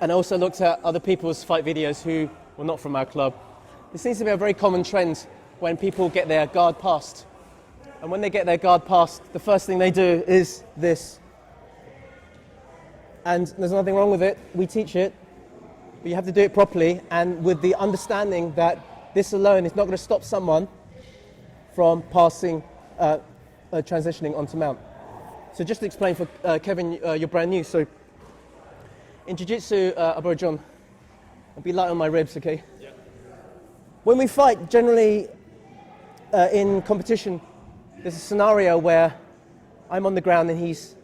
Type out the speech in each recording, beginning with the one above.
And I also looked at other people's fight videos who were not from our club. There seems to be a very common trend when people get their guard passed. And when they get their guard passed, the first thing they do is this. And there's nothing wrong with it. We teach it. But you have to do it properly and with the understanding that this alone is not going to stop someone from passing, transitioning onto mount. So just to explain for Kevin, you're brand new. So in Jiu-Jitsu, Abro John, I'll be light on my ribs, okay? Yeah. When we fight, generally in competition, there's a scenario where I'm on the ground and he's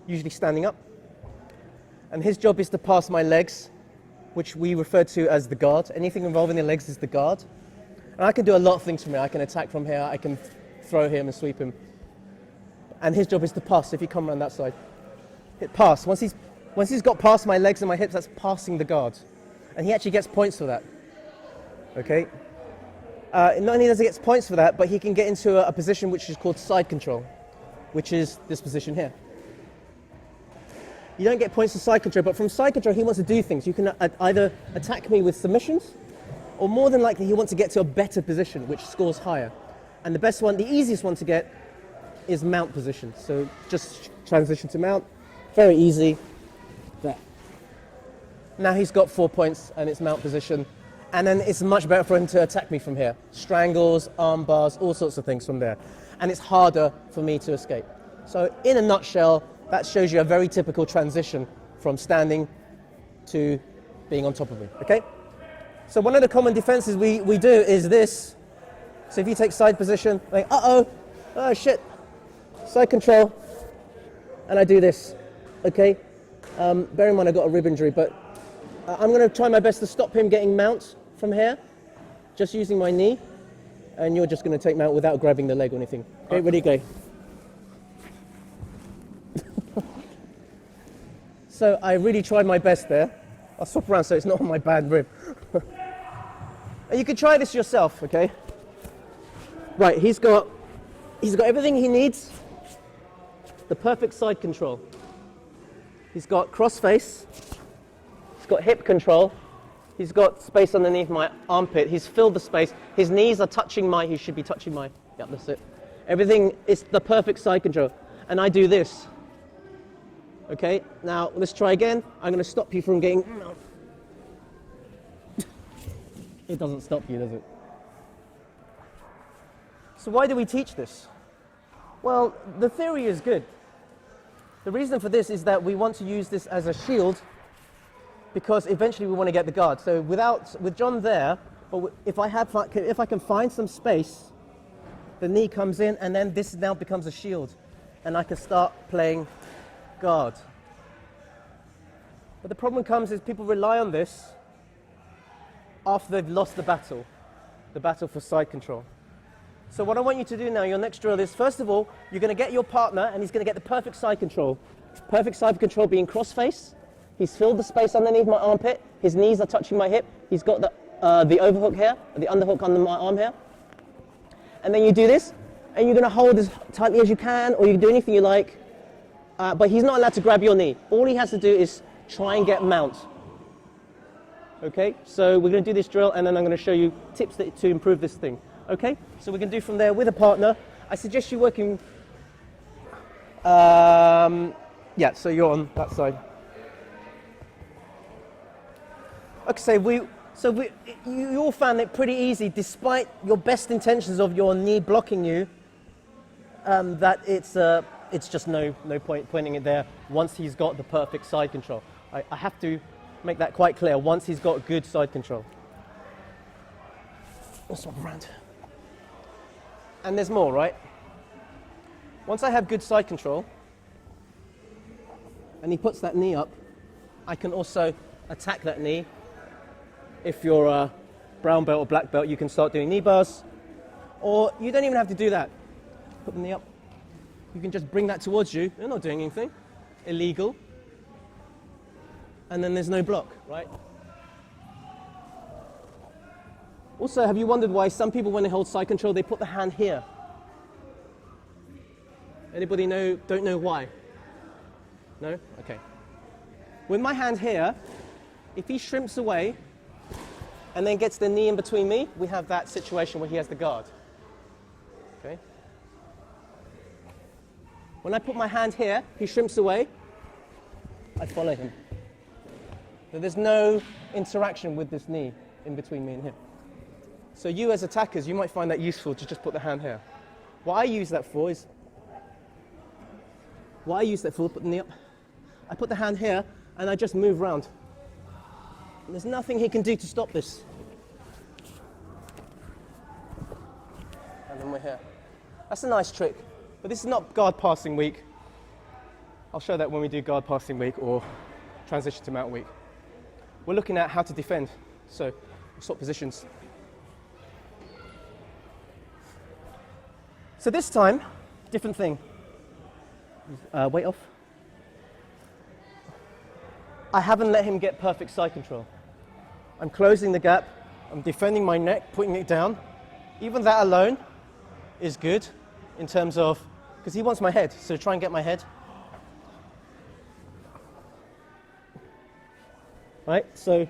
usually standing up. And his job is to pass my legs, which we refer to as the guard. Anything involving the legs is the guard. And I can do a lot of things from here. I can attack from here, I can throw him and sweep him. And his job is to pass. If you come around that side, hit pass. Once he's got past my legs and my hips, that's passing the guard. And he actually gets points for that. Okay? Not only does he get points for that, but he can get into a position which is called side control, which is this position here. You don't get points for side control, but from side control, he wants to do things. You can either attack me with submissions, or more than likely, he wants to get to a better position, which scores higher. And the best one, the easiest one to get, is mount position. So just transition to mount, very easy. There. Now he's got 4 points, and it's mount position. And then it's much better for him to attack me from here. Strangles, arm bars, all sorts of things from there. And it's harder for me to escape. So in a nutshell, that shows you a very typical transition from standing to being on top of me, okay? So one of the common defenses we do is this. So if you take side position, like, oh shit, side control, and I do this, okay? Bear in mind I've got a rib injury, but I'm gonna try my best to stop him getting mount from here, just using my knee, and you're just gonna take mount without grabbing the leg or anything. Okay, ready, go. So I really tried my best there. I'll swap around so it's not on my bad rib. And you can try this yourself, okay? Right, he's got everything he needs. The perfect side control. He's got cross face. He's got hip control. He's got space underneath my armpit. He's filled the space. His knees are touching he should be touching my, yeah, that's it. Everything is the perfect side control. And I do this. Okay, now let's try again. I'm going to stop you from getting... It doesn't stop you, does it? So why do we teach this? Well, the theory is good. The reason for this is that we want to use this as a shield because eventually we want to get the guard. So with John there, but if I can find some space, the knee comes in and then this now becomes a shield and I can start playing guard. But the problem comes is people rely on this after they've lost the battle for side control. So what I want you to do now, your next drill is, first of all, you're going to get your partner and he's going to get the perfect side control. Perfect side control being cross face. He's filled the space underneath my armpit. His knees are touching my hip. He's got the overhook here, the underhook under my arm here. And then you do this, and you're going to hold as tightly as you can, or you can do anything you like. But he's not allowed to grab your knee. All he has to do is try and get mount. Okay, so we're going to do this drill, and then I'm going to show you tips to improve this thing. Okay, so we're going to do from there with a partner. I suggest you working. Yeah, so you're on that side. Okay, so you all found it pretty easy, despite your best intentions of your knee blocking you. That it's just no point pointing it there once he's got the perfect side control. I have to make that quite clear. Once he's got good side control. Let's swap around. And there's more, right? Once I have good side control, and he puts that knee up, I can also attack that knee. If you're a brown belt or black belt, you can start doing knee bars. Or you don't even have to do that. Put the knee up. You can just bring that towards you. You're not doing anything illegal. And then there's no block, right? Also, have you wondered why some people, when they hold side control, they put the hand here? Anybody don't know why? No? Okay. With my hand here, If he shrimps away and then gets the knee in between me, we have that situation where he has the guard. Okay? When I put my hand here, he shrimps away, I follow him. So there's no interaction with this knee in between me and him. So you as attackers, you might find that useful to just put the hand here. What I use that for, put the knee up, I put the hand here and I just move round. And there's nothing he can do to stop this. And then we're here. That's a nice trick, but this is not guard passing week. I'll show that when we do guard passing week or transition to mount week. We're looking at how to defend, so we'll swap positions. So this time, different thing. Weight off. I haven't let him get perfect side control. I'm closing the gap, I'm defending my neck, putting it down. Even that alone is good in terms of, because he wants my head, so try and get my head. Right, so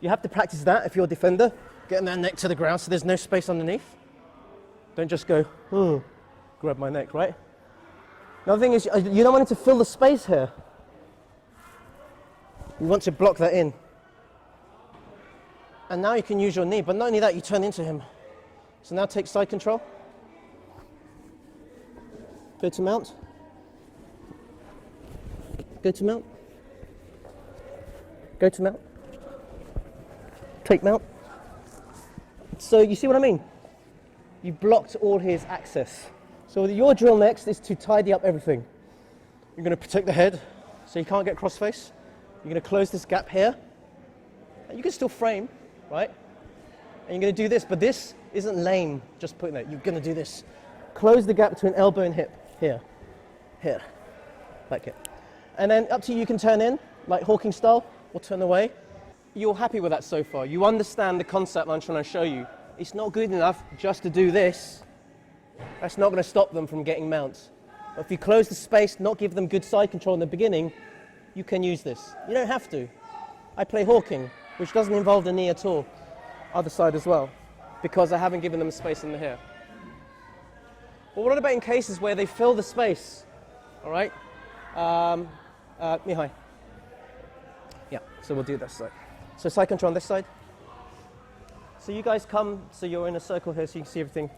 you have to practice that if you're a defender, getting that neck to the ground so there's no space underneath. Don't just go, grab my neck, right? Another thing is, you don't want it to fill the space here. You want to block that in. And now you can use your knee, but not only that, you turn into him. So now take side control. Go to mount. Go to mount. Go to mount. Take mount. So you see what I mean? You blocked all his access. So your drill next is to tidy up everything. You're going to protect the head so you can't get cross-face. You're going to close this gap here. And you can still frame, right? And you're going to do this, but this isn't lame, just putting it. You're going to do this. Close the gap between elbow and hip. Here, here, like it. And then up to you, you can turn in, like Hawking style, or turn away. You're happy with that so far. You understand the concept I'm trying to show you. It's not good enough just to do this. That's not going to stop them from getting mounts. But if you close the space, not give them good side control in the beginning, you can use this. You don't have to. I play Hawking, which doesn't involve the knee at all. Other side as well, because I haven't given them space in the hair. But what about in cases where they fill the space? All right? Mihai. Yeah, so we'll do this side. So side control on this side. So you guys come, so you're in a circle here so you can see everything.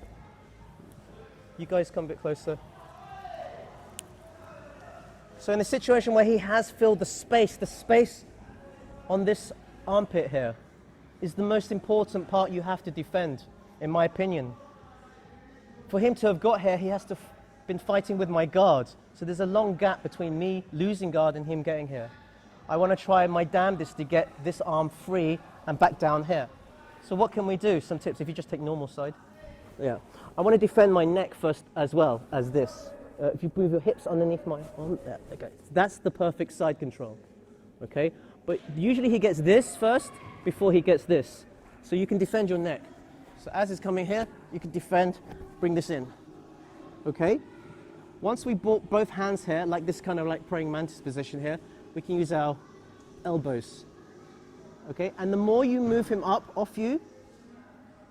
You guys come a bit closer. So in a situation where he has filled the space on this armpit here is the most important part you have to defend, in my opinion. For him to have got here, he has to have been fighting with my guard. So there's a long gap between me losing guard and him getting here. I want to try my damnedest to get this arm free and back down here. So what can we do? Some tips, if you just take normal side. Yeah. I want to defend my neck first as well as this. If you move your hips underneath my arm, there, okay. That's the perfect side control, okay? But usually he gets this first before he gets this. So you can defend your neck. So as it's coming here, you can defend, bring this in, okay? Once we brought both hands here, like this kind of like praying mantis position here, we can use our elbows, okay? And the more you move him up off you,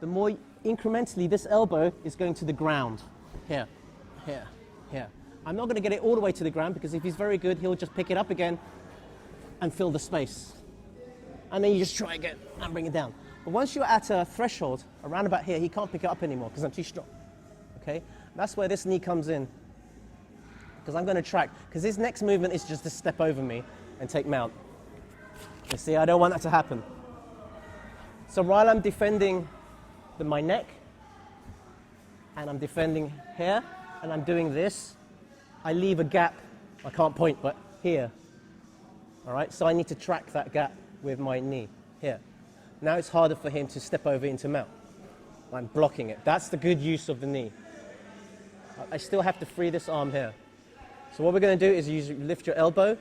the more incrementally this elbow is going to the ground. Here, here, here. I'm not going to get it all the way to the ground because if he's very good, he'll just pick it up again and fill the space. And then you just try again and bring it down. But once you're at a threshold, around about here, he can't pick it up anymore because I'm too strong, okay? That's where this knee comes in. Because I'm going to track, because his next movement is just to step over me and take mount. You see, I don't want that to happen. So while I'm defending my neck, and I'm defending here, and I'm doing this, I leave a gap. I can't point, but here. All right, so I need to track that gap with my knee here. Now it's harder for him to step over into mount. I'm blocking it. That's the good use of the knee. I still have to free this arm here. So what we're going to do is you lift your elbow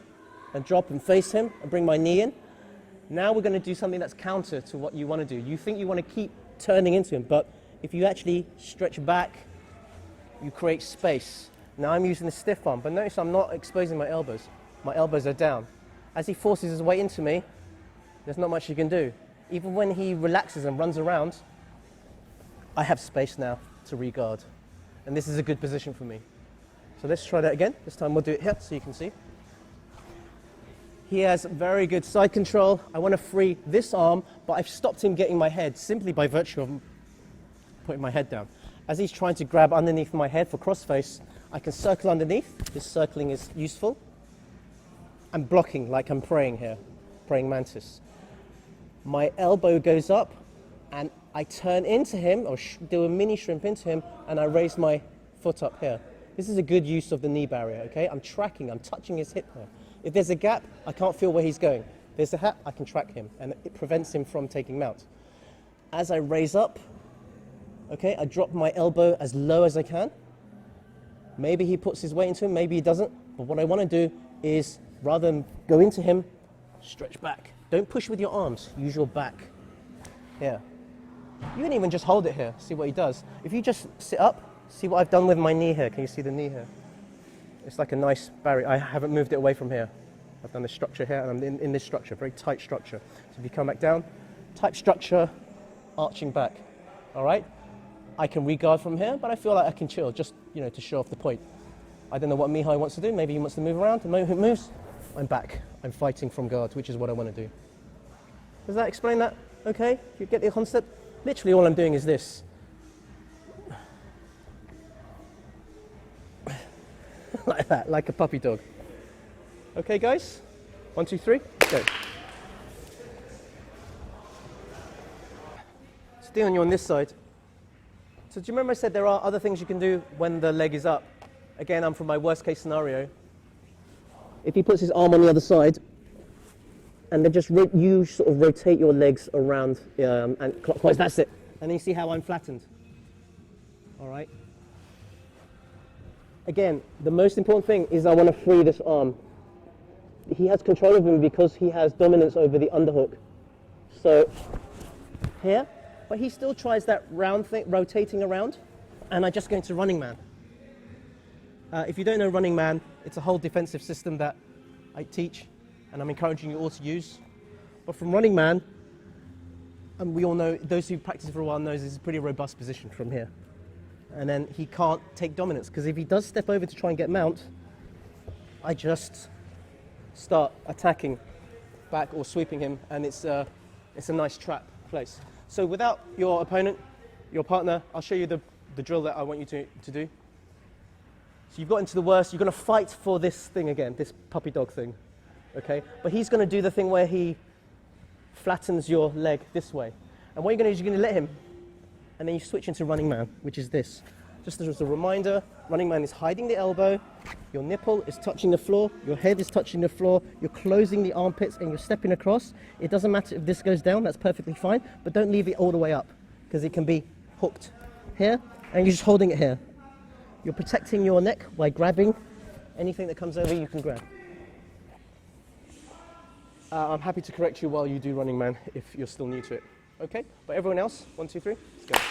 and drop and face him and bring my knee in. Now we're going to do something that's counter to what you want to do. You think you want to keep turning into him, but if you actually stretch back, you create space. Now I'm using the stiff arm, but notice I'm not exposing my elbows. My elbows are down. As he forces his weight into me, There's not much you can do. Even when he relaxes and runs around, I have space now to re-guard. And this is a good position for me. So let's try that again. This time we'll do it here so you can see. He has very good side control. I want to free this arm, but I've stopped him getting my head simply by virtue of putting my head down. As he's trying to grab underneath my head for crossface, I can circle underneath. This circling is useful. I'm blocking like I'm praying here, praying mantis. My elbow goes up and I turn into him, or do a mini shrimp into him, and I raise my foot up here. This is a good use of the knee barrier, okay? I'm tracking, I'm touching his hip here. If there's a gap, I can't feel where he's going. If there's a gap, I can track him, and it prevents him from taking mount. As I raise up, okay, I drop my elbow as low as I can. Maybe he puts his weight into him, maybe he doesn't. But what I want to do is, rather than go into him, stretch back. Don't push with your arms, use your back. Here. You can even just hold it here, see what he does. If you just sit up, see what I've done with my knee here. Can you see the knee here? It's like a nice barrier. I haven't moved it away from here. I've done this structure here, and I'm in this structure, very tight structure. So if you come back down, tight structure, arching back. All right? I can re-guard from here, but I feel like I can chill, just, to show off the point. I don't know what Mihai wants to do. Maybe he wants to move around. The moment he moves, I'm back. I'm fighting from guard, which is what I want to do. Does that explain that? Okay? You get the concept? Literally all I'm doing is this. Like that, like a puppy dog. Okay, guys? 1, 2, 3, go. So Dion, you're on this side. So do you remember I said there are other things you can do when the leg is up? Again, I'm from my worst case scenario. If he puts his arm on the other side, and then just you sort of rotate your legs around and clockwise, that's it. And then you see how I'm flattened. All right? Again, the most important thing is I want to free this arm. He has control of him because he has dominance over the underhook. So, here, but he still tries that round thing, rotating around, and I just go into running man. If you don't know running man, it's a whole defensive system that I teach, and I'm encouraging you all to use. But from running man, and we all know, those who practice for a while knows this is a pretty robust position from here. And then he can't take dominance, because if he does step over to try and get mount, I just start attacking back or sweeping him, and it's a nice trap place. So without your opponent, your partner, I'll show you the drill that I want you to do. So you've got into the worst, you're going to fight for this thing again, this puppy dog thing, okay? But he's going to do the thing where he flattens your leg this way. And what you're going to do is you're going to let him, and then you switch into running man, which is this. Just as a reminder, running man is hiding the elbow, your nipple is touching the floor, your head is touching the floor, you're closing the armpits and you're stepping across. It doesn't matter if this goes down, that's perfectly fine, but don't leave it all the way up, because it can be hooked here, and you're just holding it here. You're protecting your neck by grabbing anything that comes over, you can grab. I'm happy to correct you while you do running man if you're still new to it. Okay, but everyone else, 1, 2, 3, let's go.